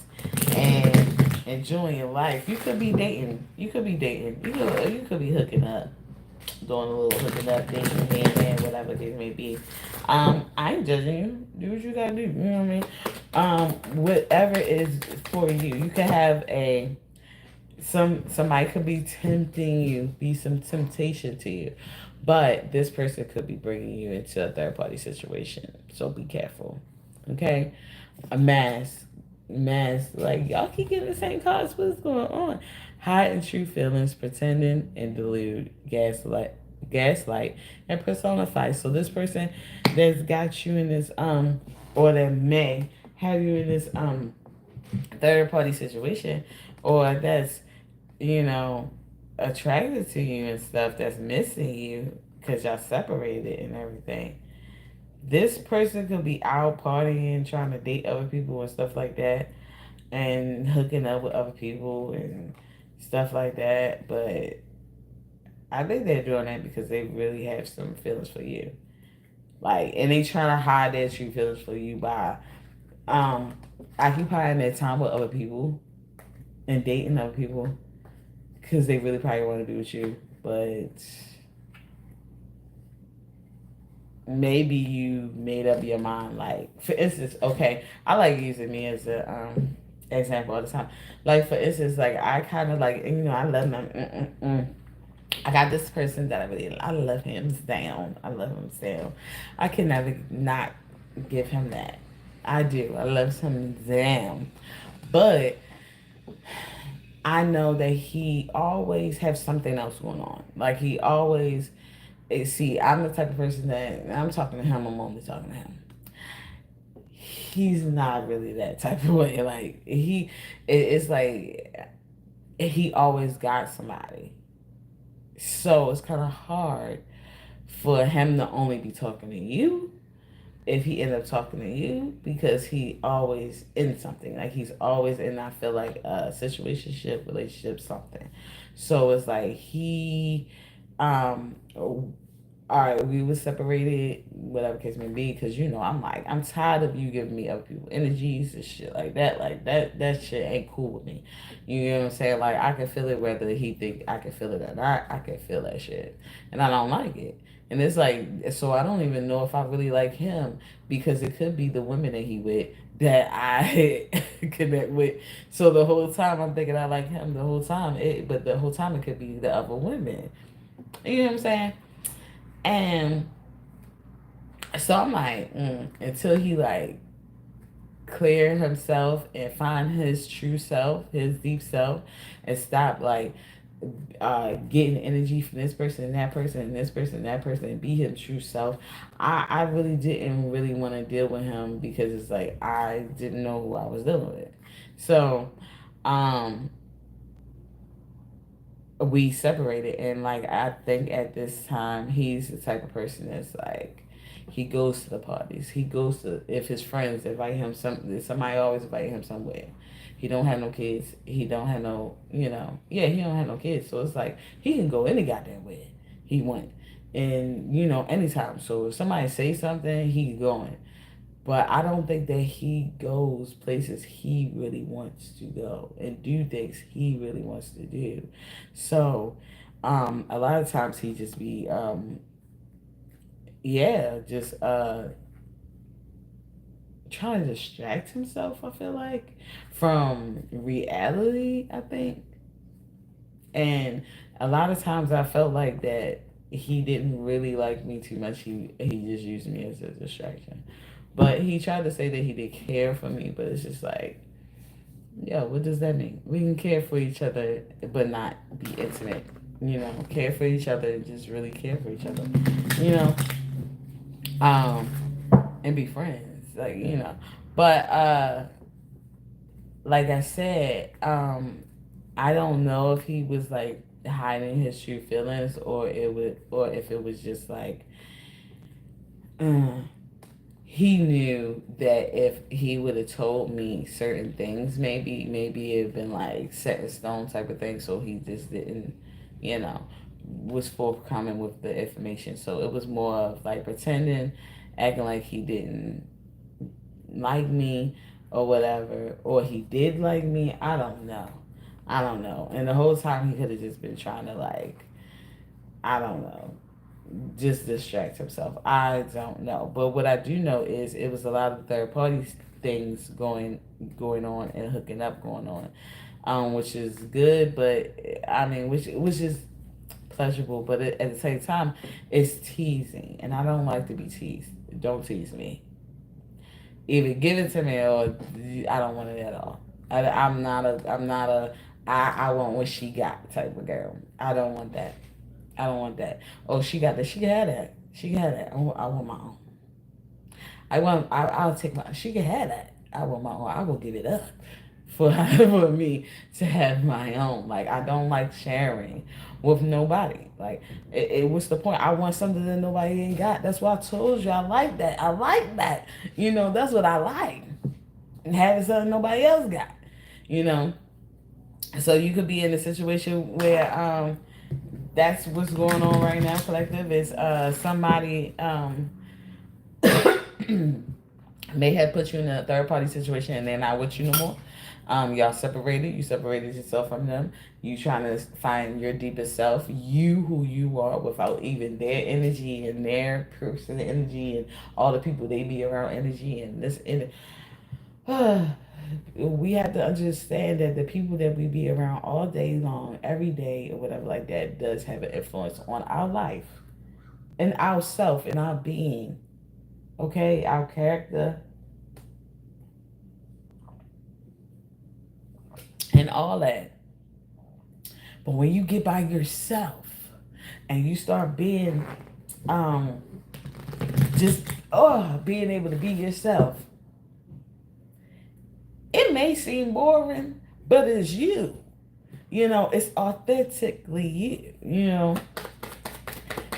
and enjoying life. You could be dating. You could be dating. You could be hooking up, doing a little hooking up, dating, man, whatever the case may be. I ain't judging you. Do what you gotta do. You know what I mean? Whatever is for you. You can have somebody could be tempting you, be some temptation to you, but this person could be bringing you into a third party situation. So be careful. Okay, a mask. Like y'all keep getting the same cards. What's going on? Hide and true feelings, pretending and delude, gaslight, and personify. So this person that's got you in this or that may have you in this third party situation, or that's you know attracted to you and stuff, that's missing you because y'all separated and everything. This person could be out partying, trying to date other people and stuff like that, and hooking up with other people and stuff like that. But I think they're doing that because they really have some feelings for you. Like, and they trying to hide their true feelings for you by um occupying their time with other people and dating other people because they really probably want to be with you. But maybe you made up your mind. Like, for instance, okay, I like using me as a example all the time. Like, for instance, like I kind of like, I love them. I got this person that I love him down. I love him down. I can never not give him that. I do. I love him down. But I know that he always has something else going on. Like he always, see, I'm the type of person that I'm talking to him, I'm only talking to him. He's not really that type of way. Like it's like he always got somebody. So it's kind of hard for him to only be talking to you if he end up talking to you because he always in something. Like he's always in, I feel like, a situationship, relationship, something. So it's like all right, we were separated, whatever case may be, because I'm like, I'm tired of you giving me other people energies and shit like that. Like that shit ain't cool with me. You know what I'm saying? Like I can feel it whether he think I can feel it or not. I can feel that shit, and I don't like it. And it's like, so I don't even know if I really like him because it could be the women that he with that I connect with. So the whole time I'm thinking I like him the whole time, but the whole time it could be the other women. You know what I'm saying? And so I'm like, until he like clear himself and find his true self, his deep self, and stop like getting energy from this person and that person and this person and that person and be his true self. I really didn't really want to deal with him because it's like I didn't know who I was dealing with. So um we separated, and like I think at this time he's the type of person that's like he goes to the parties, he goes to, if his friends invite him, somebody always invite him somewhere. He don't have no kids, he don't have no, he don't have no kids, so it's like he can go any goddamn way he went, and anytime. So if somebody say something, he going. But I don't think that he goes places he really wants to go and do things he really wants to do. So, a lot of times he just be, yeah, just trying to distract himself. I feel like from reality. I think, and a lot of times I felt like that he didn't really like me too much. He just used me as a distraction. But he tried to say that he did care for me, but it's just like, yeah, what does that mean? We can care for each other, but not be intimate. Care for each other and just really care for each other. You know, um, and be friends, But like I said, I don't know if he was like hiding his true feelings, or if it was just like, uh, he knew that if he would have told me certain things, maybe it'd been like set in stone type of thing. So he just didn't, you know, was forthcoming with the information. So it was more of like pretending, acting like he didn't like me or whatever, or he did like me. I don't know. And the whole time he could have just been trying to like, I don't know, just distract himself. I don't know. But what I do know is it was a lot of third party things going on and hooking up going on, which is good. But I mean, which is pleasurable. But at the same time, it's teasing, and I don't like to be teased. Don't tease me. Either give it to me, or I don't want it at all. I'm not a I want what she got type of girl. I don't want that. I don't want that. Oh, she got that. She can have that. She can have that. I want my own. I'll take my. She can have that. I want my own. I will give it up for for me to have my own. Like, I don't like sharing with nobody. Like, what's the point? I want something that nobody ain't got. That's why I told you I like that. I like that. That's what I like. And having something nobody else got. You know. So you could be in a situation where that's what's going on right now, collective. Is somebody may have put you in a third party situation and they're not with you no more. Y'all separated. You separated yourself from them. You trying to find your deepest self, you who you are, without even their energy and their person energy and all the people they be around energy and this and we have to understand that the people that we be around all day long, every day or whatever like that, does have an influence on our life and our self and our being. Okay, our character and all that. But when you get by yourself and you start being um just being able to be yourself, it may seem boring, but it's you. It's authentically you,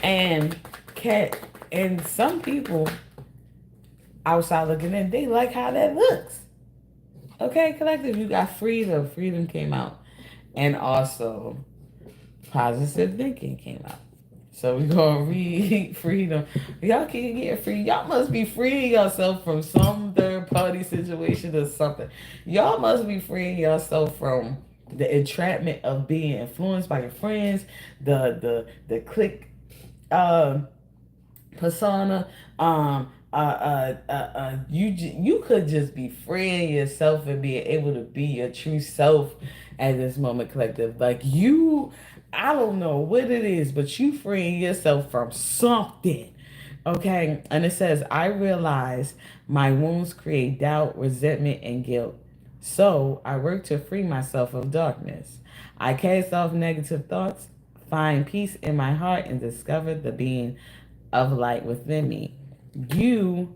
And cat and some people outside looking in, they like how that looks. Okay, collective, you got freedom. Freedom came out. And also positive thinking came out. So we're gonna read freedom. Y'all can't get free. Y'all must be freeing yourself from some third party situation or something. Y'all must be freeing yourself from the entrapment of being influenced by your friends, the click persona. You could just be freeing yourself and being able to be your true self at this moment, collective. Like I don't know what it is, but you freeing yourself from something. Okay, and it says, I realize my wounds create doubt, resentment, and guilt. So I work to free myself of darkness. I cast off negative thoughts, find peace in my heart, and discover the being of light within me. You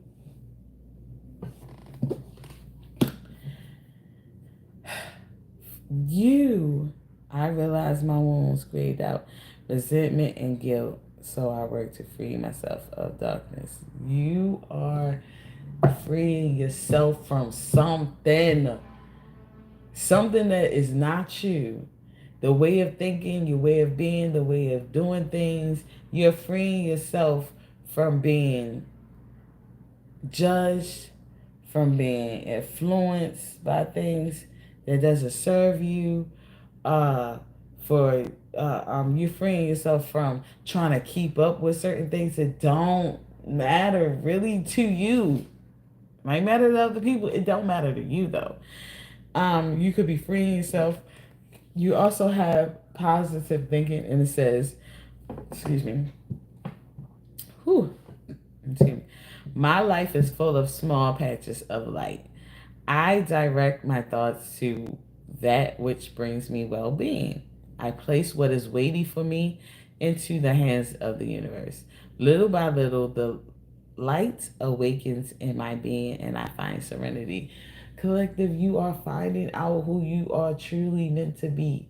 I realize my wounds create out resentment and guilt, so I work to free myself of darkness. You are freeing yourself from something that is not you. The way of thinking, your way of being, the way of doing things, you're freeing yourself from being judged, from being influenced by things that doesn't serve you, uh, for you freeing yourself from trying to keep up with certain things that don't matter really to you. Might matter to other people. It don't matter to you though. You could be freeing yourself. You also have positive thinking, and it says, excuse me, whew, excuse me. My life is full of small patches of light. I direct my thoughts to that which brings me well being. I place what is weighty for me into the hands of the universe. Little by little, the light awakens in my being and I find serenity. Collective, you are finding out who you are truly meant to be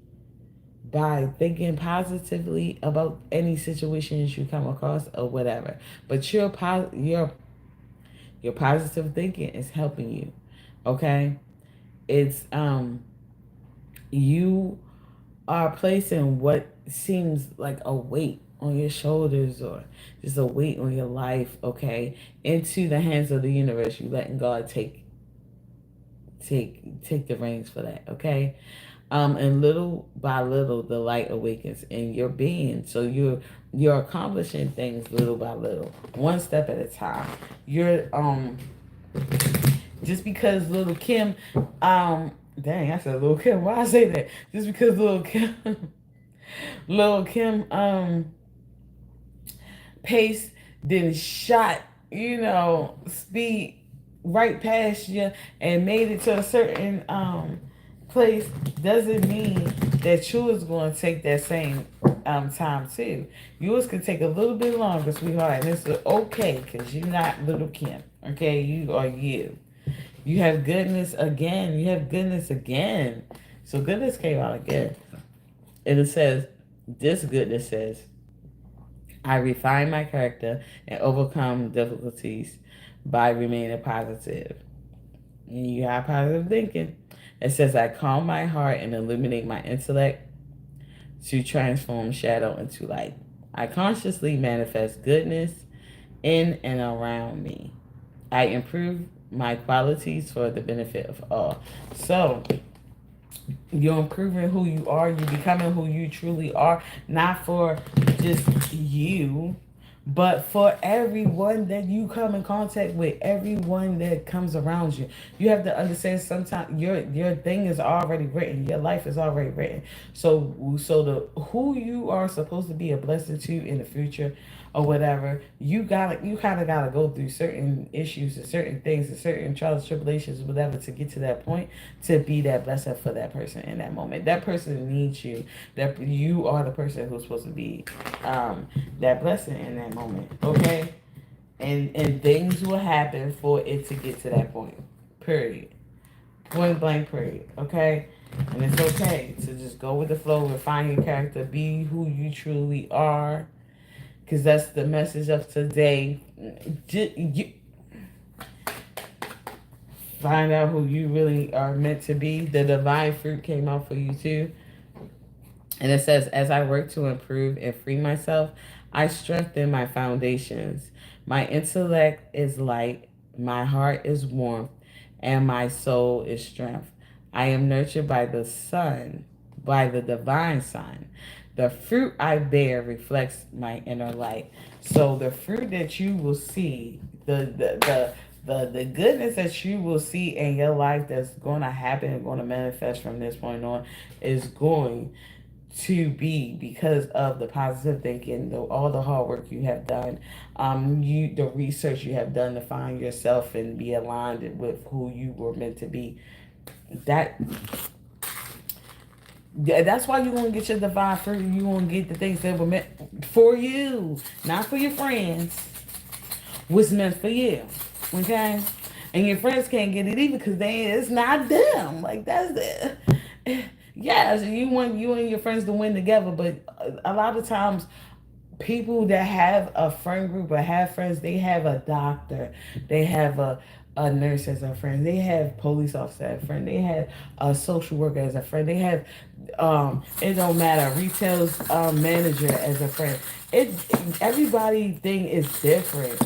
by thinking positively about any situations you come across or whatever. But your positive thinking is helping you. Okay? It's you are placing what seems like a weight on your shoulders or just a weight on your life, okay, into the hands of the universe. You letting God take the reins for that, okay? And little by little the light awakens in your being. So you're accomplishing things little by little, one step at a time. You're just because little Kim, dang, I said little Kim. Why I say that? Just because little Kim, little Kim, pace then shot, speed right past you and made it to a certain place doesn't mean that yours going to take that same time too. Yours could take a little bit longer, sweetheart, and it's okay because you're not little Kim. Okay, you are you. You have goodness again. You have goodness again. So goodness came out again. And it says, this goodness says, I refine my character and overcome difficulties by remaining positive. And you have positive thinking. It says, I calm my heart and illuminate my intellect to transform shadow into light. I consciously manifest goodness in and around me. I improve my qualities for the benefit of all. So, you're improving who you are. You're becoming who you truly are. Not for just you, but for everyone that you come in contact with, everyone that comes around you. You have to understand sometimes your thing is already written. Your life is already written. So the who you are supposed to be a blessing to in the future or whatever, you kind of gotta go through certain issues and certain things and certain trials, tribulations, whatever, to get to that point to be that blessing for that person in that moment. That person needs you. That you are the person who's supposed to be that blessing in that moment. Okay, and things will happen for it to get to that point. Period. Point blank. Period. Okay. And it's okay to just go with the flow, refine your character, be who you truly are, because that's the message of today. Find out who you really are meant to be. The divine fruit came out for you too. And it says, as I work to improve and free myself, I strengthen my foundations. My intellect is light, my heart is warmth, and my soul is strength. I am nurtured by the sun, by the divine sun. The fruit I bear reflects my inner light. So the fruit that you will see, the goodness that you will see in your life that's going to happen and going to manifest from this point on is going to be because of the positive thinking, all the hard work you have done, the research you have done to find yourself and be aligned with who you were meant to be. That's why you're going to get your divine fruit. You're going to get the things that were meant for you, not for your friends. What's meant for you, okay? And your friends can't get it either because it's not them. Like, that's it. Yes, you want you and your friends to win together, but a lot of times people that have a friend group or have friends, they have a doctor, they have a nurse as a friend, they have police officer as a friend, they have a social worker as a friend, they have it don't matter, retail manager as a friend. Everybody thing is different.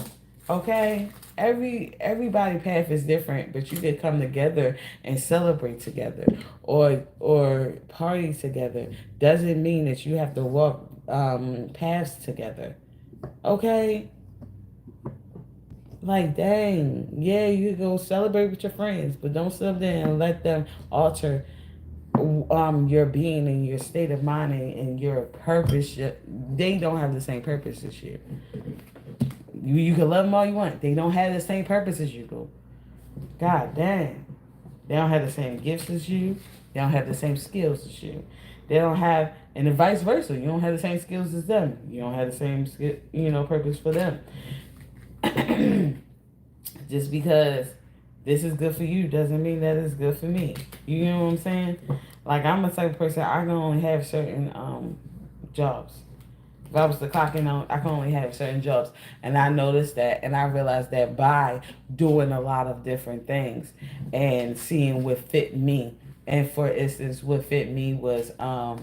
Okay? Everybody path is different, but you could come together and celebrate together or party together. Doesn't mean that you have to walk paths together. Okay? Like, dang, yeah, you go celebrate with your friends, but don't sit there and let them alter your being and your state of mind and your purpose. They don't have the same purpose as you. You can love them all you want. They don't have the same purpose as you do. God damn. They don't have the same gifts as you. They don't have the same skills as you. They don't have, and then vice versa. You don't have the same skills as them. You don't have the same, purpose for them. Just because this is good for you doesn't mean that it's good for me. You know what I'm saying? Like, I'm a type of person, I can only have certain jobs. If I was to clock in on, I can only have certain jobs. And I noticed that, and I realized that by doing a lot of different things and seeing what fit me. And for instance, what fit me was, uh,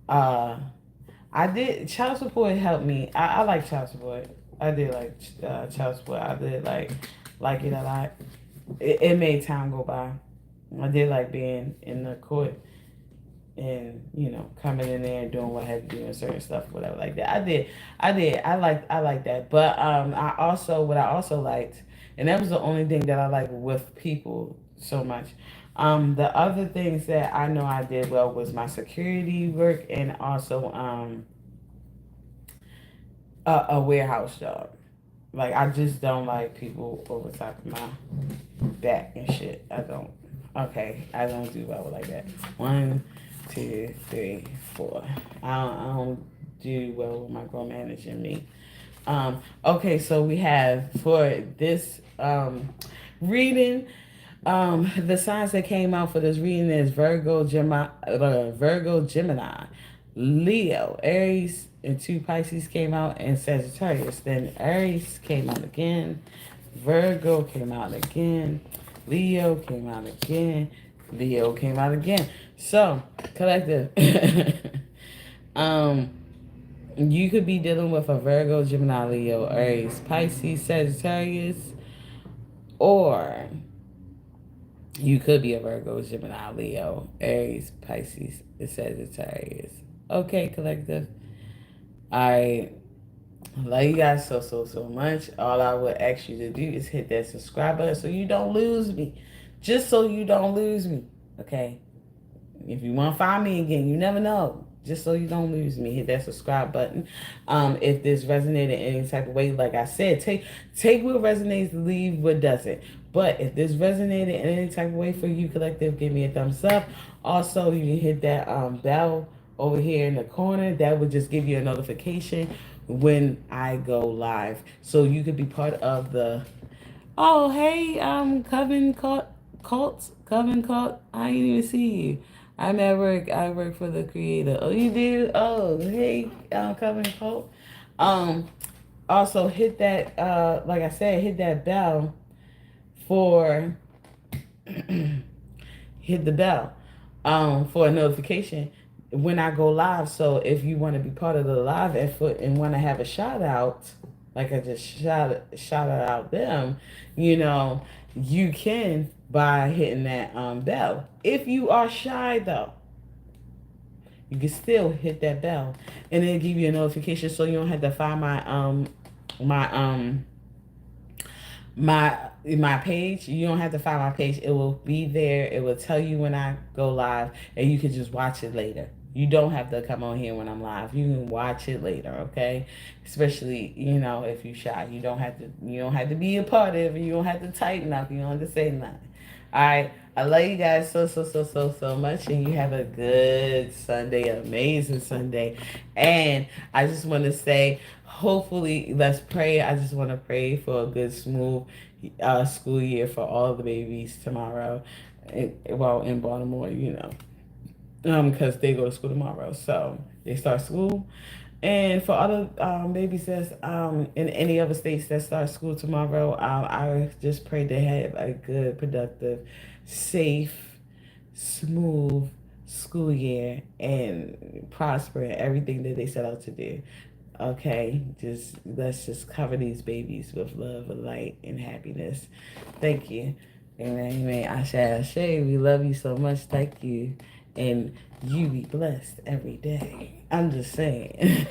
I did, child support helped me. I like child support. I did like child support. I did like it a lot. It made time go by. I did like being in the court and coming in there and doing what I had to do and certain stuff, whatever like that. I like that. But what I also liked, and that was the only thing that I liked with people so much. The other things that I know I did well was my security work and also a warehouse job. Like, I just don't like people over top of my back and shit. I don't. Okay, I don't do well like that. 1, 2, 3, 4. I don't do well with micromanaging me. Okay, so we have for this reading. The signs that came out for this reading is Virgo, Gemini, Leo, Aries, and 2 Pisces came out, and Sagittarius. Then Aries came out again, Virgo came out again, Leo came out again, Leo came out again. So, collective. um, you could be dealing with a Virgo, Gemini, Leo, Aries, Pisces, Sagittarius, or you could be a Virgo, Gemini, Leo, Aries, Pisces, and Sagittarius. Okay, collective. I love you guys so much. All I would ask you to do is hit that subscribe button so you don't lose me. Just so you don't lose me. Okay? If you want to find me again, you never know. Just so you don't lose me, hit that subscribe button. If this resonated in any type of way, like I said, take what resonates, leave what doesn't. But if this resonated in any type of way for you, collective, give me a thumbs up. Also, you can hit that bell over here in the corner. That would just give you a notification when I go live, so you could be part of the. Oh, hey, Coven Cult. I didn't even see you. I'm at work. I work for the creator. Oh, you do? Oh, hey, Coven Cult. Um, Also hit that. Like I said, hit that bell for hit the bell for a notification when I go live. So if you want to be part of the live effort and want to have a shout out, like I just shout out them, you can by hitting that bell. If you are shy though, you can still hit that bell and it'll give you a notification so you don't have to find my my page. You don't have to find my page. It will be there. It will tell you when I go live, and you can just watch it later. You don't have to come on here when I'm live. You can watch it later, okay? Especially, if you're shy. You don't have to be a part of it. You don't have to type nothing. You don't have to say nothing. All right. I love you guys so much, and you have a good Sunday, amazing Sunday. And I just want to say, hopefully, let's pray. I just want to pray for a good, smooth school year for all the babies tomorrow. In Baltimore, because they go to school tomorrow, so they start school. And for other babies that's in any other states that start school tomorrow, I just pray they have a good, productive, safe, smooth school year and prosper in everything that they set out to do. Okay, just let's just cover these babies with love and light and happiness. Thank you. Amen. Amen. Ashe, Ashe. We love you so much. Thank you. And you be blessed every day. I'm just saying.